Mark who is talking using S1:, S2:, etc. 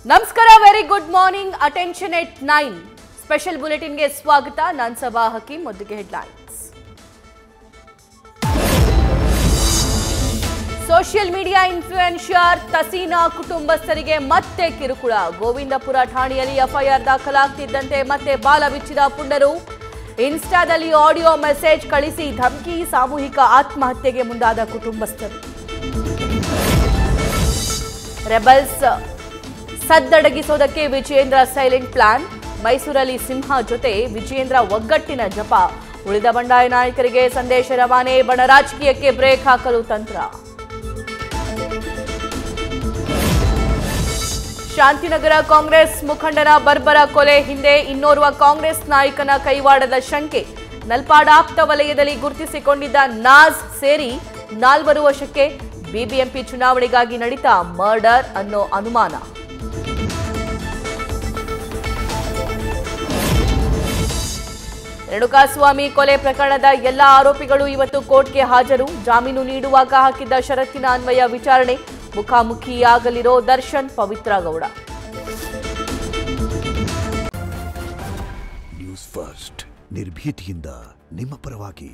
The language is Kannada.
S1: ನಮಸ್ಕಾರ, ವೆರಿ ಗುಡ್ ಮಾರ್ನಿಂಗ್. ಅಟೆನ್ಷನ್ ಎಟ್ 9 ಸ್ಪೆಷಲ್ ಬುಲೆಟಿನ್ಗೆ ಸ್ವಾಗತ. ನಾನು ಸಬಾ ಹಕೀಂ. ಮೊದಲಿಗೆ ಹೆಡ್ಲೈನ್ಸ್. ಸೋಷಿಯಲ್ ಮೀಡಿಯಾ ಇನ್ಫ್ಲೂಯೆನ್ಸರ್ ತಸೀನಾ ಕುಟುಂಬಸ್ಥರಿಗೆ ಮತ್ತೆ ಕಿರುಕುಳ. ಗೋವಿಂದಪುರ ಠಾಣೆಯಲ್ಲಿ ಎಫ್ಐಆರ್ ದಾಖಲಾಗ್ತಿದ್ದಂತೆ ಮತ್ತೆ ಬಾಲ ಬಿಚ್ಚಿದ ಪುಂಡರು. ಇನ್ಸ್ಟಾದಲ್ಲಿ ಆಡಿಯೋ ಮೆಸೇಜ್ ಕಳಿಸಿ ಧಮಕಿ, ಸಾಮೂಹಿಕ ಆತ್ಮಹತ್ಯೆಗೆ ಮುಂದಾದ ಕುಟುಂಬಸ್ಥರು. ರೆಬಲ್ಸ್ ಸದ್ದಡಗಿಸೋದಕ್ಕೆ ವಿಜಯೇಂದ್ರ ಸೈಲೆಂಟ್ ಪ್ಲಾನ್. ಮೈಸೂರಲ್ಲಿ ಸಿಂಹ ಜೊತೆ ವಿಜಯೇಂದ್ರ ಒಗ್ಗಟ್ಟಿನ ಜಪ. ಉಳಿದ ಬಂಡಾಯ ನಾಯಕರಿಗೆ ಸಂದೇಶ ರವಾನೆ. ಬಣ ರಾಜಕೀಯಕ್ಕೆ ಬ್ರೇಕ್ ಹಾಕಲು ತಂತ್ರ. ಶಾಂತಿನಗರ ಕಾಂಗ್ರೆಸ್ ಮುಖಂಡನ ಬರ್ಬರ ಕೊಲೆ ಹಿಂದೆ ಇನ್ನೋರ್ವ ಕಾಂಗ್ರೆಸ್ ನಾಯಕನ ಕೈವಾಡದ ಶಂಕೆ. ನಲ್ಪಾಡ ಆಪ್ತ ವಲಯದಲ್ಲಿ ಗುರುತಿಸಿಕೊಂಡಿದ್ದ ನಾಜ್ ಸೇರಿ 4 ವಶಕ್ಕೆ. ಬಿಬಿಎಂಪಿ ಚುನಾವಣೆಗಾಗಿ ನಡೀತಾ ಮರ್ಡರ್ ಅನ್ನೋ ಅನುಮಾನ. ರೇಣುಕಾಸ್ವಾಮಿ ಕೊಲೆ ಪ್ರಕರಣದ ಎಲ್ಲ ಆರೋಪಿಗಳು ಇವತ್ತು ಕೋರ್ಟ್ಗೆ ಹಾಜರು. ಜಾಮೀನು ನೀಡುವಾಗ ಹಾಕಿದ್ದ ಷರತ್ತಿನ ಅನ್ವಯ ವಿಚಾರಣೆ. ಮುಖಾಮುಖಿಯಾಗಲಿರೋ ದರ್ಶನ್, ಪವಿತ್ರ ಗೌಡ.
S2: ನ್ಯೂಸ್ ಫಸ್ಟ್, ನಿರ್ಭೀತಿಯಿಂದ ನಿಮ್ಮ ಪರವಾಗಿ.